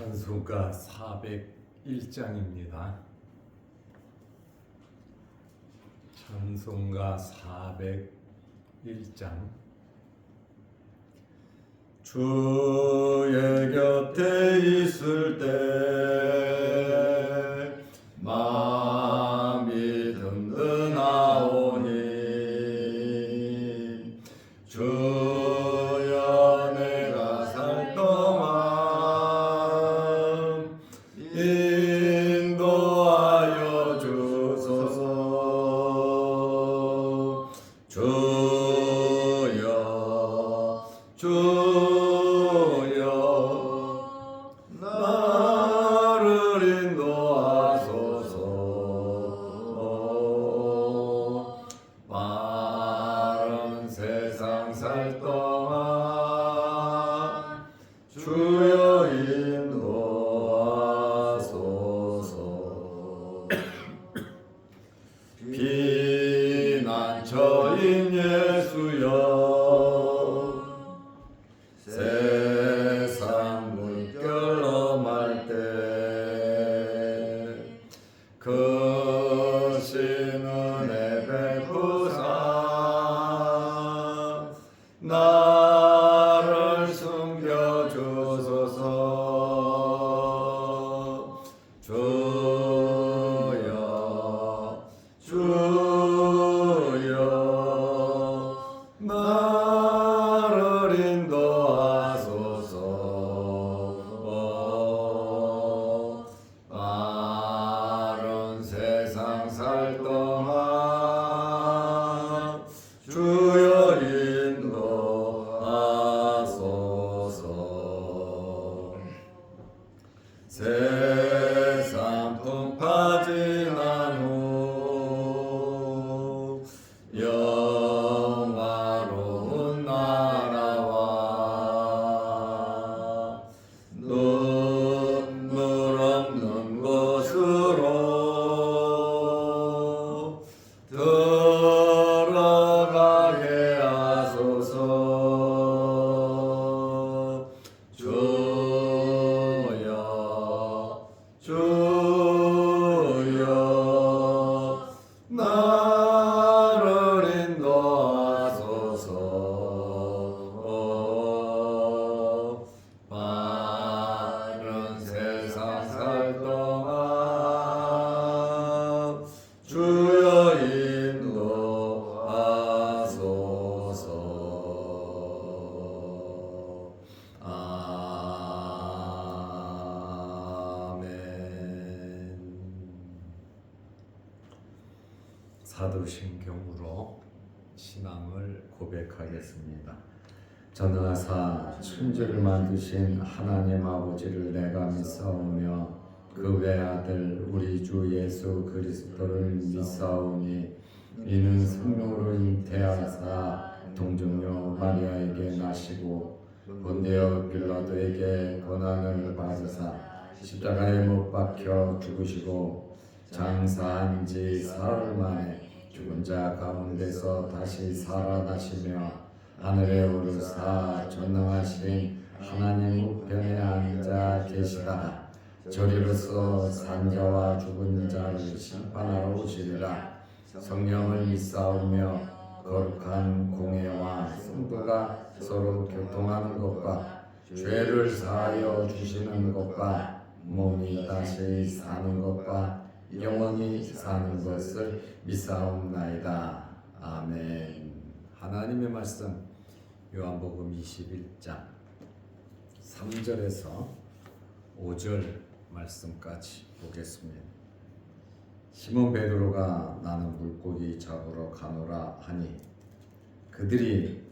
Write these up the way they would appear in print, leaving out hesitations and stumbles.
찬송가 401장입니다. 찬송가 401장. 주의 곁에 있을 때 마음이 든든하오니 주여 내가 살 동안 인도하여 주소서. 주여 나를 인도하소서. 바른 세상 살 동안 주여 인도하소서. 피난처인 예수여 세상 물결 엄할 때 크신 은혜 베푸사 나를 숨겨주소서. 주여 나를 인도하소서. 바른 세상 살 동안 주여 인도하소서. 세상 풍파 지난 후 영화로운 나라와 눈물 없는 곳으로 들어가게 하소서. 주여 나를 인도하소서. 바른 세상 살 동안 주여 인도하소서. 사도신경으로 신앙을 고백하겠습니다. 전능하사 천지를 만드신 하나님 아버지를 내가 믿사오며 그 외아들 우리 주 예수 그리스도를 믿사오니 이는 성령으로 잉태하사 동정녀 마리아에게 나시고 본디오 빌라도에게 고난을 받으사 십자가에 못 박혀 죽으시고 장사한 지 사흘 만에 죽은 자 가운데서 다시 살아나시며 하늘에 오르사 전능하신 하나님 우편에 앉아 계시다가 저리로서 산자와 죽은 자를 심판하러 오시리라. 성령을 믿사오며 거룩한 공회와 성도가 서로 교통하는 것과 죄를 사하여 주시는 것과 몸이 다시 사는 것과 영원히 사는 것을 믿사옵나이다. 아멘. 하나님의 말씀 요한복음 21장 3절에서 5절 말씀까지 보겠습니다. 시몬 베드로가 나는 물고기 잡으러 가노라 하니 그들이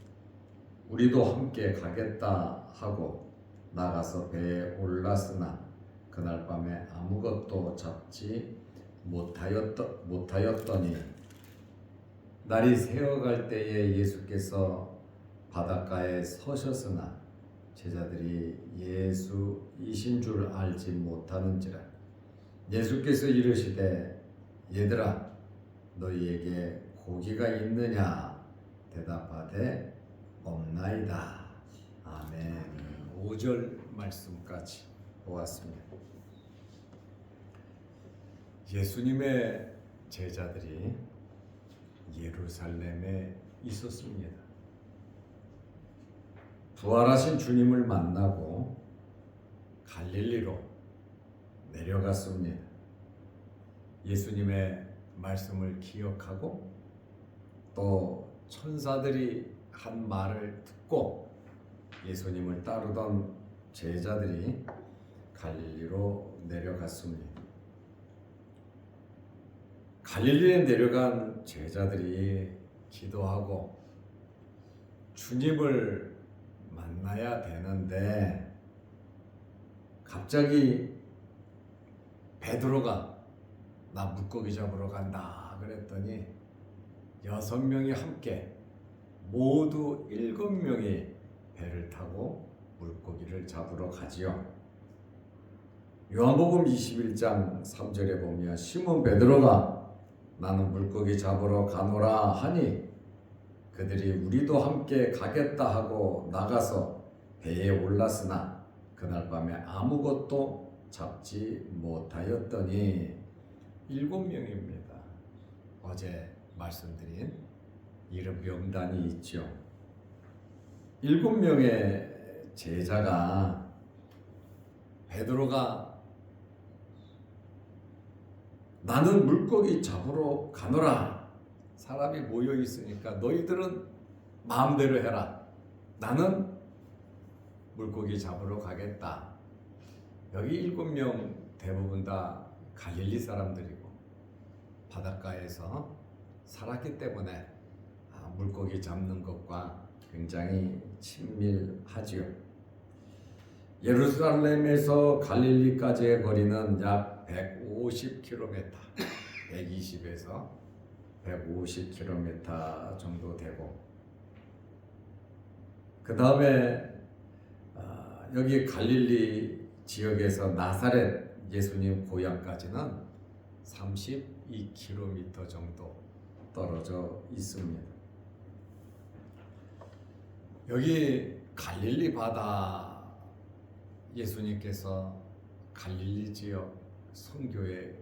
우리도 함께 가겠다 하고 나가서 배에 올랐으나 그날 밤에 아무것도 잡지 못하였더니 날이 새어갈 때에 예수께서 바닷가에 서셨으나 제자들이 예수이신 줄 알지 못하는지라. 예수께서 이르시되 얘들아 너희에게 고기가 있느냐 대답하되 없나이다. 아멘. 5절 말씀까지 보았습니다. 예수님의 제자들이 예루살렘에 있었습니다. 부활하신 주님을 만나고 갈릴리로 내려갔습니다. 예수님의 말씀을 기억하고 또 천사들이 한 말을 듣고 예수님을 따르던 제자들이 갈릴리로 내려갔습니다. 갈릴리에 내려간 제자들이 기도하고 주님을 만나야 되는데 갑자기 베드로가 나 물고기 잡으러 간다 그랬더니 6명이 함께 모두 7명이 배를 타고 물고기를 잡으러 가지요. 요한복음 21장 3절에 보면 시몬 베드로가 나는 물고기 잡으러 가노라 하니 그들이 우리도 함께 가겠다 하고 나가서 배에 올랐으나 그날 밤에 아무것도 잡지 못하였더니 7명입니다. 어제 말씀드린 이름 명단이 있죠. 7명의 제자가 베드로가 나는 물고기 잡으러 가노라. 사람이 모여 있으니까 너희들은 마음대로 해라. 나는 물고기 잡으러 가겠다. 여기 7명 대부분 다 갈릴리 사람들이고 바닷가에서 살았기 때문에 물고기 잡는 것과 굉장히 친밀하지요. 예루살렘에서 갈릴리까지의 거리는 약 150km, 120에서 150km 정도 되고 그 다음에 여기 갈릴리 지역에서 나사렛 예수님 고향까지는 32km 정도 떨어져 있습니다. 여기 갈릴리 바다 예수님께서 갈릴리 지역 선교의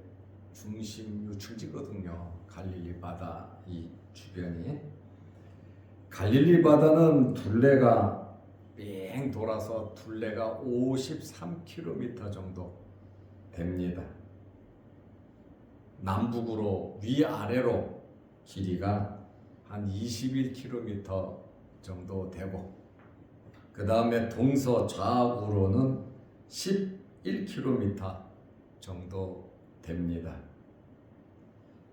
중심 유출지거든요. 갈릴리 바다 이 주변이. 갈릴리 바다는 둘레가 빙 돌아서 둘레가 53km 정도 됩니다. 남북으로 위아래로 길이가 한 21km 정도 되고 그 다음에 동서 좌우로는 11km 정도 됩니다.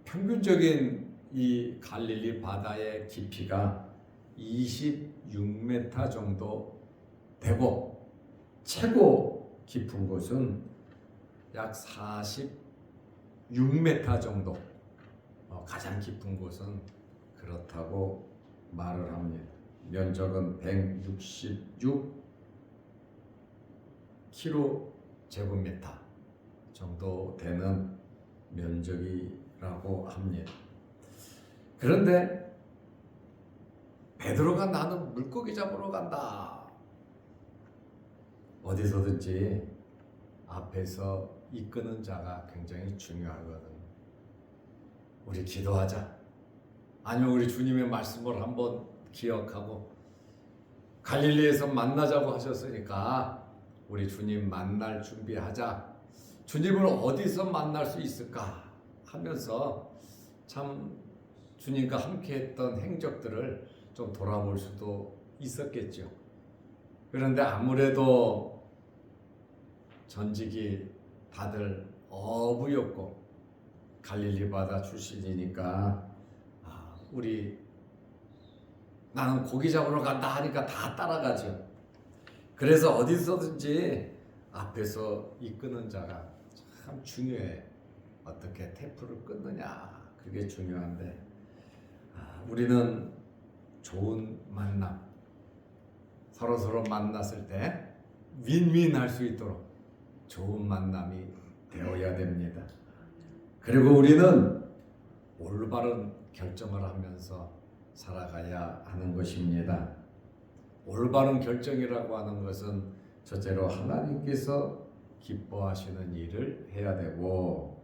평균적인 이 갈릴리 바다의 깊이가 26m 정도 되고 최고 깊은 곳은 약 46m 정도, 가장 깊은 곳은 그렇다고 말을 합니다. 면적은 166km 정도 되는 면적이라고 합니다. 그런데 베드로가 나는 물고기 잡으러 간다. 어디서든지 앞에서 이끄는 자가 굉장히 중요하거든요. 우리 기도하자. 아니면 우리 주님의 말씀을 한번 기억하고 갈릴리에서 만나자고 하셨으니까 우리 주님 만날 준비하자. 주님을 어디서 만날 수 있을까 하면서 참 주님과 함께 했던 행적들을 좀 돌아볼 수도 있었겠죠. 그런데 아무래도 전직이 다들 어부였고 갈릴리 바다 출신이니까 우리 나는 고기 잡으러 간다 하니까 다 따라가죠. 그래서 어디서든지 앞에서 이끄는 자가 참 중요해. 어떻게 테프를 끊느냐 그게 중요한데 우리는 좋은 만남 서로 만났을 때 윈윈 할 수 있도록 좋은 만남이 되어야 됩니다. 그리고 우리는 올바른 결정을 하면서 살아가야 하는 것입니다. 올바른 결정이라고 하는 것은 첫째로 하나님께서 기뻐하시는 일을 해야 되고,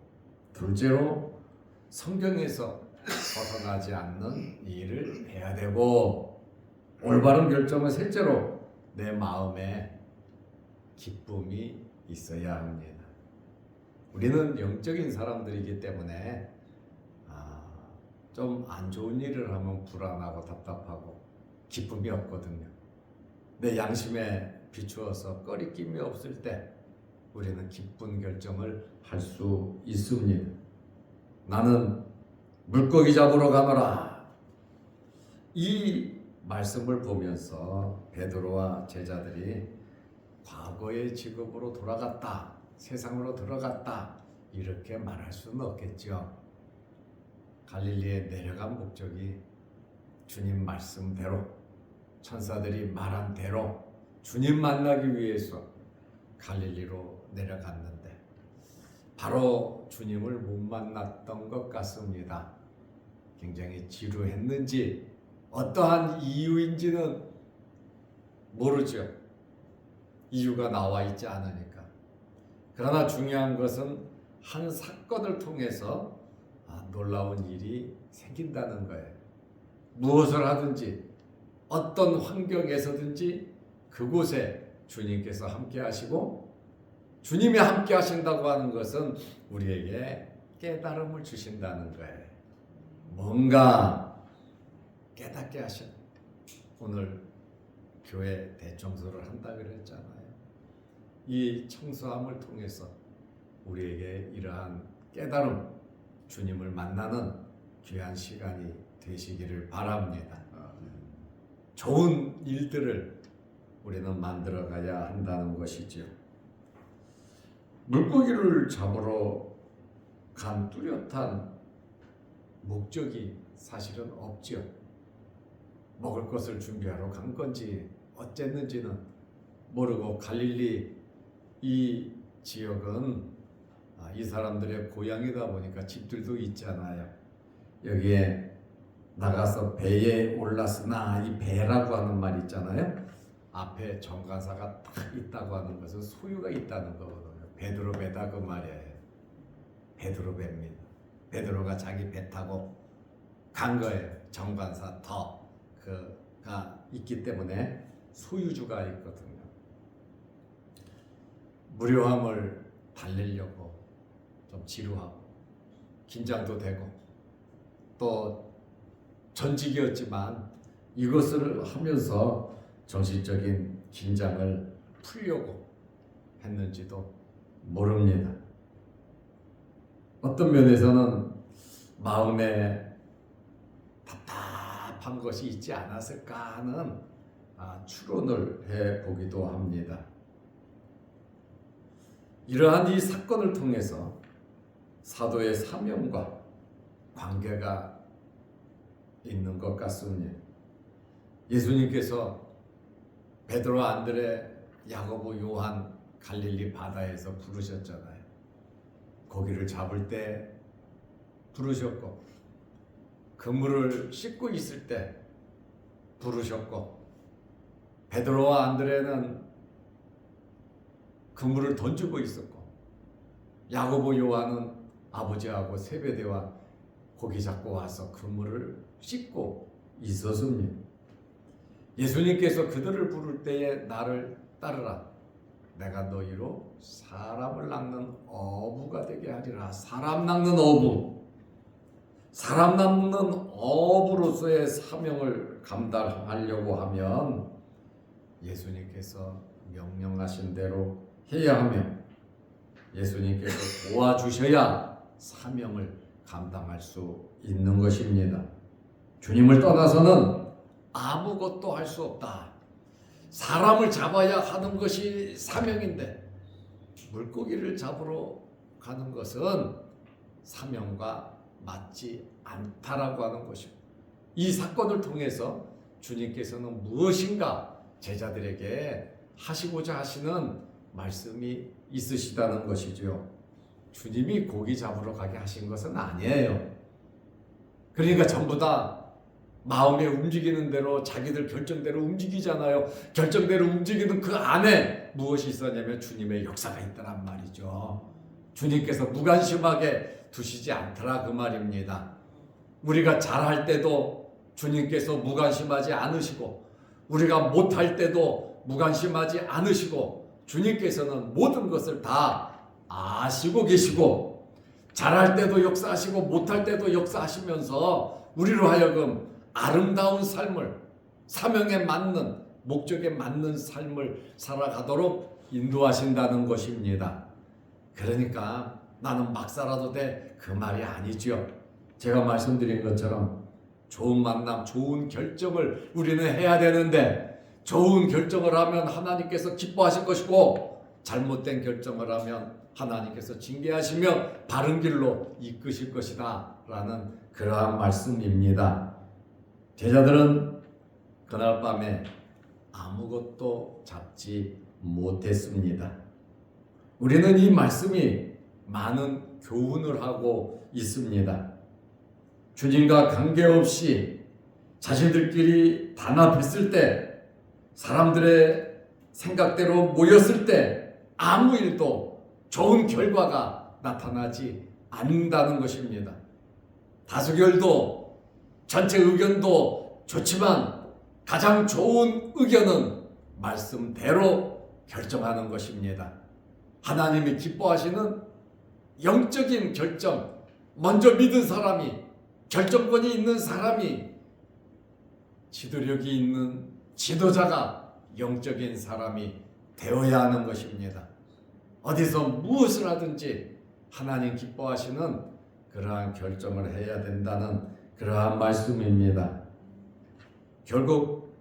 둘째로 성경에서 벗어나지 않는 일을 해야 되고, 올바른 결정은 셋째로 내 마음에 기쁨이 있어야 합니다. 우리는 영적인 사람들이기 때문에 좀 안 좋은 일을 하면 불안하고 답답하고 기쁨이 없거든요. 내 양심에 비추어서 꺼리낌이 없을 때 우리는 기쁜 결정을 할 수 있습니다. 나는 물고기 잡으러 가노라. 이 말씀을 보면서 베드로와 제자들이 과거의 직업으로 돌아갔다, 세상으로 들어갔다, 이렇게 말할 수는 없겠죠. 갈릴리에 내려간 목적이 주님 말씀대로, 천사들이 말한 대로 주님 만나기 위해서 갈릴리로 내려갔는데 바로 주님을 못 만났던 것 같습니다. 굉장히 지루했는지 어떠한 이유인지는 모르죠. 이유가 나와 있지 않으니까. 그러나 중요한 것은 한 사건을 통해서 놀라운 일이 생긴다는 거예요. 무엇을 하든지 어떤 환경에서든지 그곳에 주님께서 함께 하시고, 주님이 함께 하신다고 하는 것은 우리에게 깨달음을 주신다는 거예요. 뭔가 깨닫게 하셔. 오늘 교회 대청소를 한다 그랬잖아요. 이 청소함을 통해서 우리에게 이러한 깨달음, 주님을 만나는 귀한 시간이 되시기를 바랍니다. 좋은 일들을 우리는 만들어가야 한다는 것이죠. 물고기를 잡으러 간 뚜렷한 목적이 사실은 없죠. 먹을 것을 준비하러 간 건지 어쨌는지는 모르고, 갈릴리 이 지역은 이 사람들의 고향이다 보니까 집들도 있잖아요. 여기에 나가서 배에 올랐으나, 이 배라고 하는 말 있잖아요. 앞에 정관사가 딱 있다고 하는 것은 소유가 있다는 거거든요. 베드로 배다 그 말이에요. 베드로 배입니다. 베드로가 자기 배 타고 간 거예요. 정관사 그가 있기 때문에 소유주가 있거든요. 무료함을 달래려고 좀 지루하고 긴장도 되고, 또 전직이었지만 이것을 하면서 정신적인 긴장을 풀려고 했는지도 모릅니다. 어떤 면에서는 마음에 답답한 것이 있지 않았을까 하는 추론을 해보기도 합니다. 이러한 이 사건을 통해서 사도의 사명과 관계가 있는 것 같습니다. 예수님께서 베드로, 안드레, 야고보, 요한 갈릴리 바다에서 부르셨잖아요. 고기를 잡을 때 부르셨고, 그물을 씻고 있을 때 부르셨고, 베드로와 안드레는 그물을 던지고 있었고, 야고보, 요한은 아버지하고 세베대와 고기 잡고 와서 그물을 씻고 있었습니다. 예수님께서 그들을 부를 때에 나를 따르라. 내가 너희로 사람을 낚는 어부가 되게 하리라. 사람 낚는 어부. 사람 낚는 어부로서의 사명을 감당하려고 하면 예수님께서 명령하신 대로 해야 하며, 예수님께서 도와주셔야 사명을 감당할 수 있는 것입니다. 주님을 떠나서는 아무것도 할 수 없다. 사람을 잡아야 하는 것이 사명인데 물고기를 잡으러 가는 것은 사명과 맞지 않다라고 하는 것입니다. 이 사건을 통해서 주님께서는 무엇인가 제자들에게 하시고자 하시는 말씀이 있으시다는 것이죠. 주님이 고기 잡으러 가게 하신 것은 아니에요. 그러니까 전부 다 마음에 움직이는 대로 자기들 결정대로 움직이잖아요. 결정대로 움직이는 그 안에 무엇이 있었냐면 주님의 역사가 있다란 말이죠. 주님께서 무관심하게 두시지 않더라 그 말입니다. 우리가 잘할 때도 주님께서 무관심하지 않으시고, 우리가 못할 때도 무관심하지 않으시고, 주님께서는 모든 것을 다 아시고 계시고, 잘할 때도 역사하시고 못할 때도 역사하시면서 우리로 하여금 아름다운 삶을, 사명에 맞는, 목적에 맞는 삶을 살아가도록 인도하신다는 것입니다. 그러니까 나는 막 살아도 돼, 그 말이 아니죠. 제가 말씀드린 것처럼 좋은 만남, 좋은 결정을 우리는 해야 되는데, 좋은 결정을 하면 하나님께서 기뻐하실 것이고, 잘못된 결정을 하면 하나님께서 징계하시며 바른 길로 이끄실 것이다 라는 그러한 말씀입니다. 제자들은 그날 밤에 아무것도 잡지 못했습니다. 우리는 이 말씀이 많은 교훈을 하고 있습니다. 주님과 관계없이 자신들끼리 단합했을 때, 사람들의 생각대로 모였을 때 아무 일도 좋은 결과가 나타나지 않는다는 것입니다. 다수결도, 전체 의견도 좋지만 가장 좋은 의견은 말씀대로 결정하는 것입니다. 하나님이 기뻐하시는 영적인 결정, 먼저 믿은 사람이, 결정권이 있는 사람이, 지도력이 있는 지도자가 영적인 사람이 되어야 하는 것입니다. 어디서 무엇을 하든지 하나님 기뻐하시는 그러한 결정을 해야 된다는 그러한 말씀입니다. 결국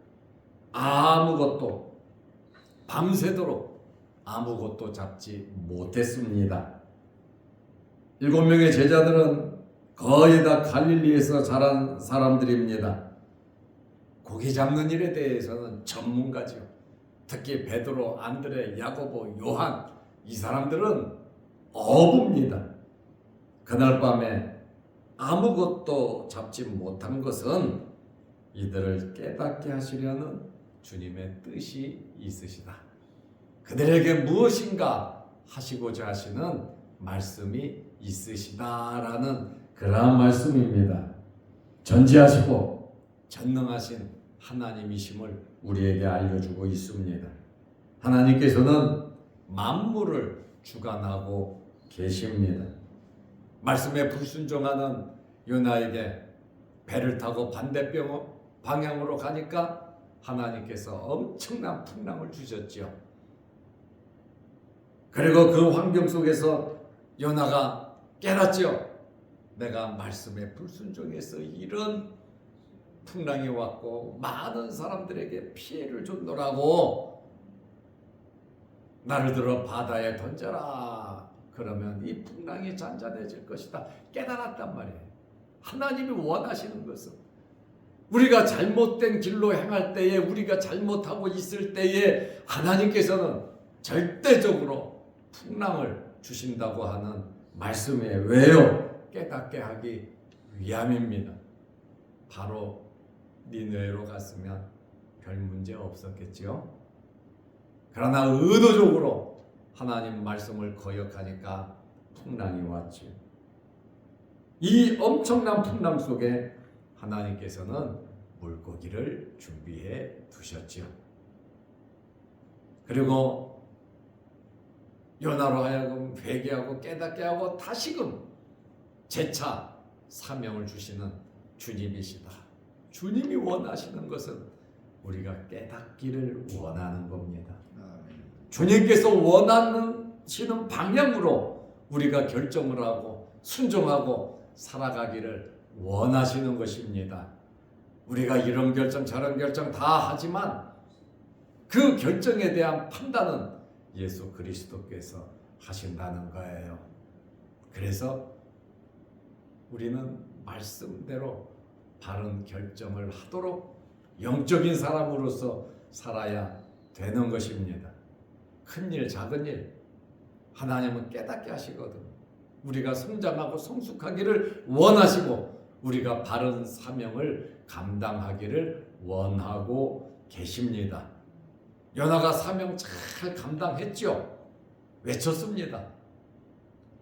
아무것도, 밤새도록 아무것도 잡지 못했습니다. 7명의 제자들은 거의 다 갈릴리에서 자란 사람들입니다. 고기 잡는 일에 대해서는 전문가죠. 특히 베드로, 안드레, 야고보, 요한, 이 사람들은 어부입니다. 그날 밤에 아무것도 잡지 못한 것은 이들을 깨닫게 하시려는 주님의 뜻이 있으시다. 그들에게 무엇인가 하시고자 하시는 말씀이 있으시다라는 그러한 말씀입니다. 전지하시고 전능하신 하나님이심을 우리에게 알려주고 있습니다. 하나님께서는 만물을 주관하고 계십니다. 말씀에 불순종하는 요나에게 배를 타고 반대편 방향으로 가니까 하나님께서 엄청난 풍랑을 주셨죠. 그리고 그 환경 속에서 요나가 깨닫죠. 내가 말씀에 불순종해서 이런 풍랑이 왔고 많은 사람들에게 피해를 줬노라고, 나를 들어 바다에 던져라. 그러면 이 풍랑이 잔잔해질 것이다. 깨달았단 말이에요. 하나님이 원하시는 것은 우리가 잘못된 길로 행할 때에, 우리가 잘못하고 있을 때에 하나님께서는 절대적으로 풍랑을 주신다고 하는 말씀에, 왜요? 깨닫게 하기 위함입니다. 바로 니느웨로 갔으면 별 문제 없었겠지요. 그러나 의도적으로 하나님 말씀을 거역하니까 풍랑이 왔지. 이 엄청난 풍랑 속에 하나님께서는 물고기를 준비해 두셨지요. 그리고 요나로 하여금 회개하고 깨닫게 하고 다시금 재차 사명을 주시는 주님이시다. 주님이 원하시는 것은 우리가 깨닫기를 원하는 겁니다. 주님께서 원하시는 방향으로 우리가 결정을 하고 순종하고 살아가기를 원하시는 것입니다. 우리가 이런 결정 저런 결정 다 하지만 그 결정에 대한 판단은 예수 그리스도께서 하신다는 거예요. 그래서 우리는 말씀대로 바른 결정을 하도록 영적인 사람으로서 살아야 되는 것입니다. 큰일 작은 일 하나님은 깨닫게 하시거든. 우리가 성장하고 성숙하기를 원하시고 우리가 바른 사명을 감당하기를 원하고 계십니다. 요나가 사명 잘 감당했죠. 외쳤습니다.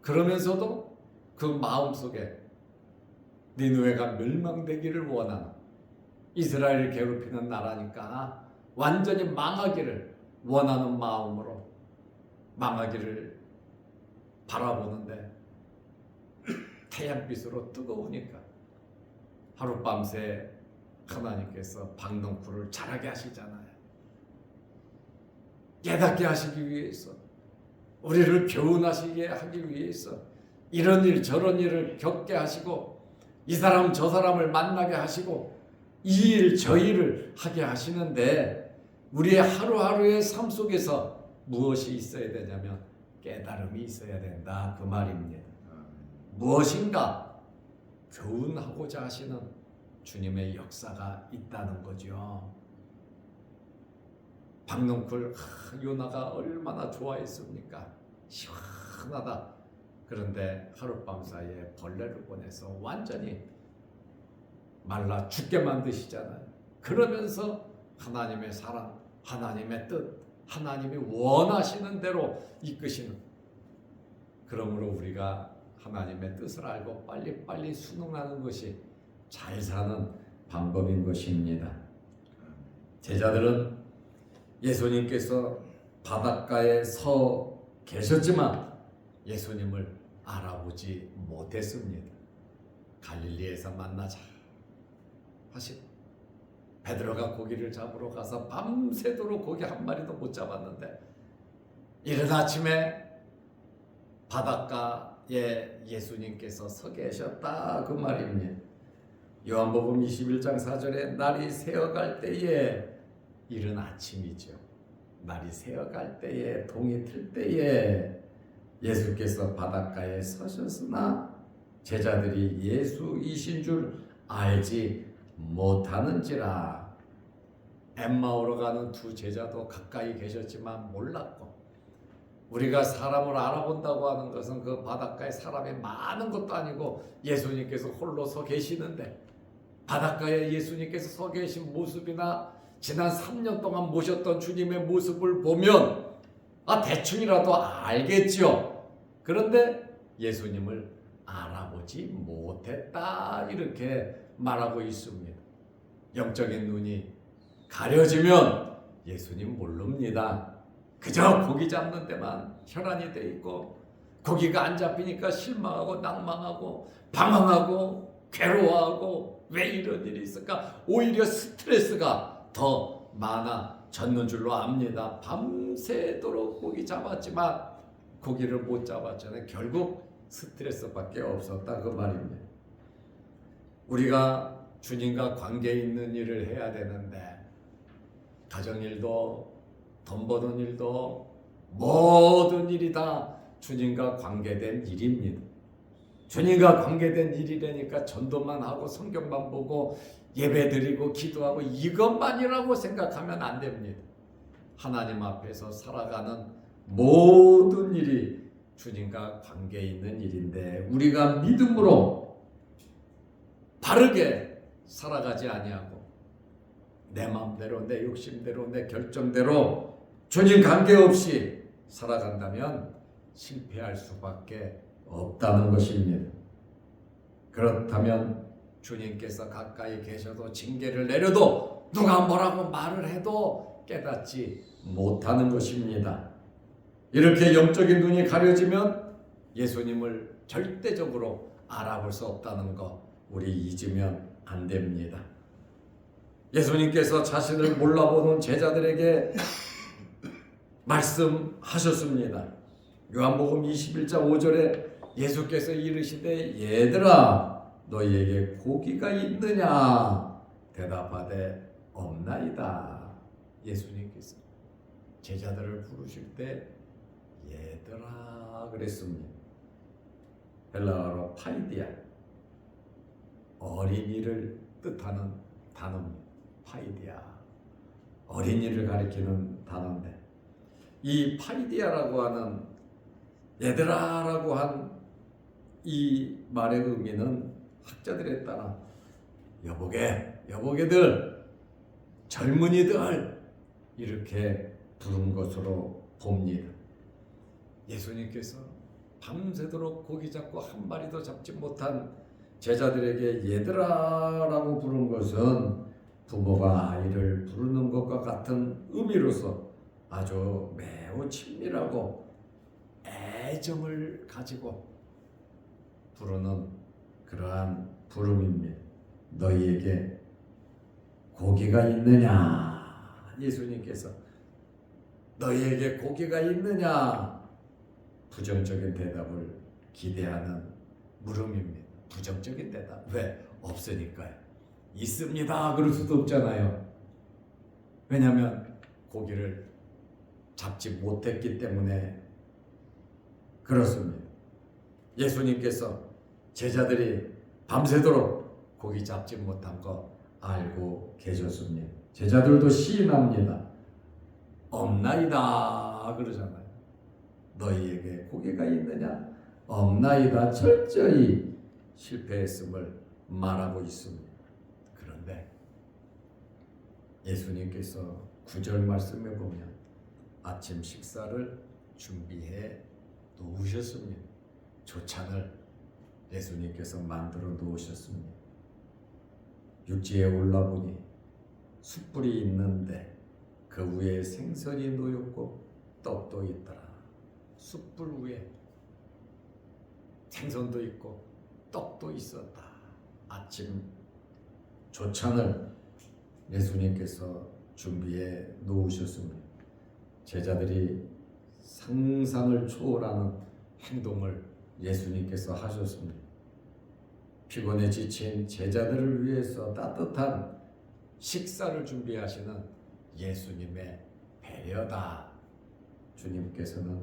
그러면서도 그 마음속에 니느웨가 멸망되기를 원하는, 이스라엘을 괴롭히는 나라니까 완전히 망하기를 원하는 마음으로 망하기를 바라보는데 태양빛으로 뜨거우니까 하룻밤새 하나님께서 박넝쿨을 자라게 하시잖아요. 깨닫게 하시기 위해서, 우리를 교훈하시게 하기 위해서 이런 일 저런 일을 겪게 하시고 이 사람 저 사람을 만나게 하시고 이 일 저 일을 하게 하시는데, 우리의 하루하루의 삶 속에서 무엇이 있어야 되냐면 깨달음이 있어야 된다, 그 말입니다. 무엇인가 교훈하고자 하시는 주님의 역사가 있다는 거죠. 박넝쿨, 요나가 얼마나 좋아했습니까? 시원하다. 그런데 하룻밤 사이에 벌레를 보내서 완전히 말라 죽게 만드시잖아요. 그러면서 하나님의 사랑, 하나님의 뜻, 하나님이 원하시는 대로 이끄시는, 그러므로 우리가 하나님의 뜻을 알고 빨리빨리 순응하는 것이 잘 사는 방법인 것입니다. 제자들은 예수님께서 바닷가에 서 계셨지만 예수님을 알아보지 못했습니다. 갈릴리에서 만나자 하시고 베드로가 고기를 잡으러 가서 밤새도록 고기 한 마리도 못 잡았는데 이른 아침에 바닷가에 예수님께서 서 계셨다, 그 말입니다. 요한복음 21장 4절에 날이 새어갈 때에, 이른 아침이죠. 날이 새어갈 때에, 동이 틀 때에 예수께서 바닷가에 서셨으나 제자들이 예수이신 줄 알지 못하는지라. 엠마오로 가는 두 제자도 가까이 계셨지만 몰랐고, 우리가 사람을 알아본다고 하는 것은 그 바닷가에 사람이 많은 것도 아니고 예수님께서 홀로 서 계시는데, 바닷가에 예수님께서 서 계신 모습이나 지난 3년 동안 모셨던 주님의 모습을 보면 대충이라도 알겠죠. 그런데 예수님을 알아보지 못했다, 이렇게 말하고 있습니다. 영적인 눈이 가려지면 예수님 모릅니다. 그저 고기 잡는 데만 혈안이 돼 있고, 고기가 안 잡히니까 실망하고 낭망하고 방황하고 괴로워하고 왜 이런 일이 있을까, 오히려 스트레스가 더 많아졌는 줄로 압니다. 밤새도록 고기 잡았지만 고기를 못 잡았잖아요. 결국 스트레스밖에 없었다, 그 말입니다. 우리가 주님과 관계 있는 일을 해야 되는데, 가정일도 돈 버는 일도 모든 일이 다 주님과 관계된 일입니다. 주님과 관계된 일이라니까 전도만 하고 성경만 보고 예배드리고 기도하고 이것만이라고 생각하면 안 됩니다. 하나님 앞에서 살아가는 모든 일이 주님과 관계 있는 일인데, 우리가 믿음으로 바르게 살아가지 아니하고 내 마음대로, 내 욕심대로, 내 결정대로 주님 관계없이 살아간다면 실패할 수밖에 없다는 것입니다. 그렇다면 주님께서 가까이 계셔도 징계를 내려도 누가 뭐라고 말을 해도 깨닫지 못하는 것입니다. 이렇게 영적인 눈이 가려지면 예수님을 절대적으로 알아볼 수 없다는 거 우리 잊으면 안 됩니다. 예수님께서 자신을 몰라보는 제자들에게 말씀하셨습니다. 요한복음 21장 5절에 예수께서 이르시되 얘들아 너희에게 고기가 있느냐 대답하되 없나이다. 예수님께서 제자들을 부르실 때 얘들아 그랬습니다. 헬라어로 파이디아, 어린이를 뜻하는 단어입니다. 파이디아, 어린이를 가리키는 단어인데, 이 파이디아라고 하는 얘들아라고 한 이 말의 의미는 학자들에 따라 여보게들, 젊은이들 이렇게 부른 것으로 봅니다. 예수님께서 밤새도록 고기 잡고 한 마리도 잡지 못한 제자들에게 얘들아라고 부른 것은 부모가 아이를 부르는 것과 같은 의미로서 아주 매우 친밀하고 애정을 가지고 부르는 그러한 부름입니다. 너희에게 고기가 있느냐? 예수님께서 너희에게 고기가 있느냐? 부정적인 대답을 기대하는 물음입니다. 부정적인 대답. 왜? 없으니까요. 있습니다. 그럴 수도 없잖아요. 왜냐하면 고기를 잡지 못했기 때문에 그렇습니다. 예수님께서 제자들이 밤새도록 고기 잡지 못한 거 알고 계셨습니다. 제자들도 시인합니다. 없나이다 그러잖아요. 너희에게 고기가 있느냐? 없나이다. 철저히 실패했음을 말하고 있습니다. 그런데 예수님께서 9절 말씀에 보면 아침 식사를 준비해 놓으셨습니다. 조찬을 예수님께서 만들어 놓으셨습니다. 육지에 올라보니 숯불이 있는데 그 위에 생선이 놓였고 떡도 있더라. 숯불 위에 생선도 있고 떡도 있었다. 아침 조찬을 예수님께서 준비해 놓으셨습니다. 제자들이 상상을 초월하는 행동을 예수님께서 하셨습니다. 피곤에 지친 제자들을 위해서 따뜻한 식사를 준비하시는 예수님의 배려다. 주님께서는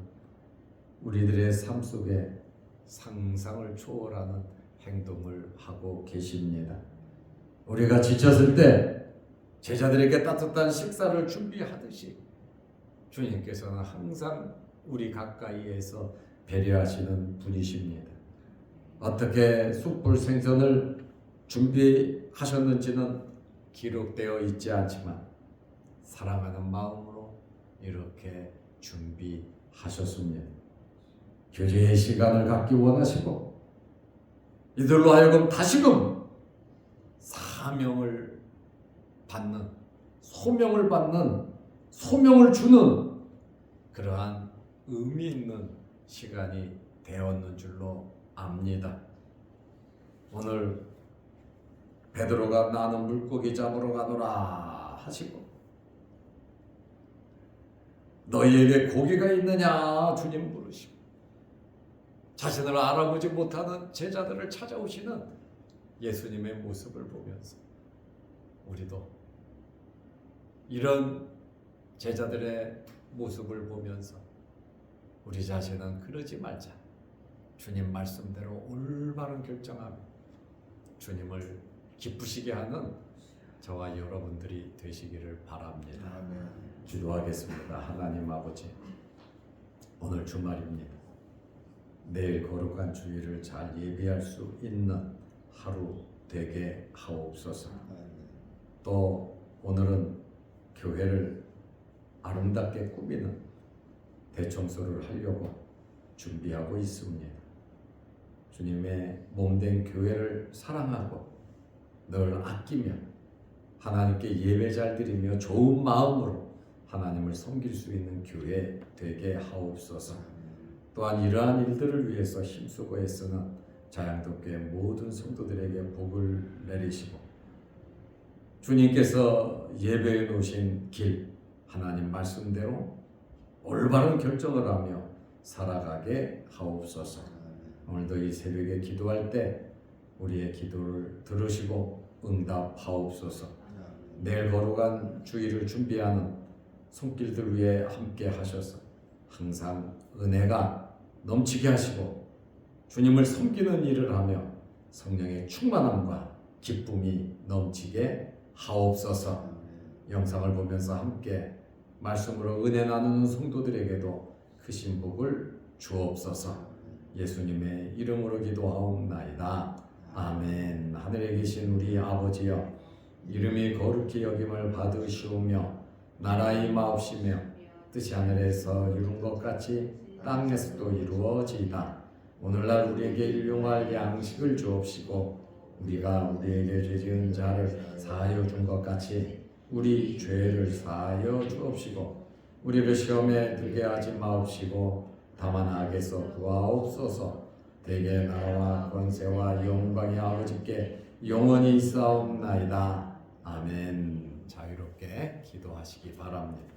우리들의 삶 속에 상상을 초월하는 행동을 하고 계십니다. 우리가 지쳤을 때 제자들에게 따뜻한 식사를 준비하듯이 주님께서는 항상 우리 가까이에서 배려하시는 분이십니다. 어떻게 숯불 생선을 준비하셨는지는 기록되어 있지 않지만 사랑하는 마음으로 이렇게 준비하셨습니다. 교제의 시간을 갖기 원하시고 이들로 하여금 다시금 사명을 받는, 소명을 받는, 소명을 주는 그러한 의미 있는 시간이 되었는 줄로 압니다. 오늘 베드로가 나는 물고기 잡으러 가노라 하시고 너희에게 고기가 있느냐 주님 물으시고 자신을 알아보지 못하는 제자들을 찾아오시는 예수님의 모습을 보면서 우리도 이런 제자들의 모습을 보면서 우리 자신은 그러지 말자. 주님 말씀대로 올바른 결정하며 주님을 기쁘시게 하는 저와 여러분들이 되시기를 바랍니다. 아멘. 기도하겠습니다. 하나님 아버지, 오늘 주말입니다. 내일 거룩한 주일을 잘 예비할 수 있는 하루 되게 하옵소서. 또 오늘은 교회를 아름답게 꾸미는 대청소를 하려고 준비하고 있습니다. 주님의 몸된 교회를 사랑하고 늘 아끼며 하나님께 예배 잘 드리며 좋은 마음으로 하나님을 섬길 수 있는 교회 되게 하옵소서. 또한 이러한 일들을 위해서 힘쓰고 애쓰는 자양동교회 모든 성도들에게 복을 내리시고 주님께서 예배해 놓으신 길 하나님 말씀대로 올바른 결정을 하며 살아가게 하옵소서. 오늘도 이 새벽에 기도할 때 우리의 기도를 들으시고 응답하옵소서. 내일 거룩한 주일을 준비하는 손길들 위해 함께 하셔서 항상 은혜가 넘치게 하시고 주님을 섬기는 일을 하며 성령의 충만함과 기쁨이 넘치게 하옵소서. 영상을 보면서 함께 말씀으로 은혜 나누는 성도들에게도 크신 복을 주옵소서. 예수님의 이름으로 기도하옵나이다. 아멘. 하늘에 계신 우리 아버지여, 이름이 거룩히 여김을 받으시오며 나라의 마옵시며 뜻이 하늘에서 이룬 것 같이 땅에서도 이루어지이다. 오늘날 우리에게 일용할 양식을 주옵시고 우리가 우리에게 죄 지은 자를 사하여 준 것 같이 우리 죄를 사하여 주옵시고 우리를 시험에 들게 하지 마옵시고 다만 악에서 구하옵소서. 대개 나라와 권세와 영광이 아버지께 영원히 있사옵나이다. 아멘. 자유롭게 기도하시기 바랍니다.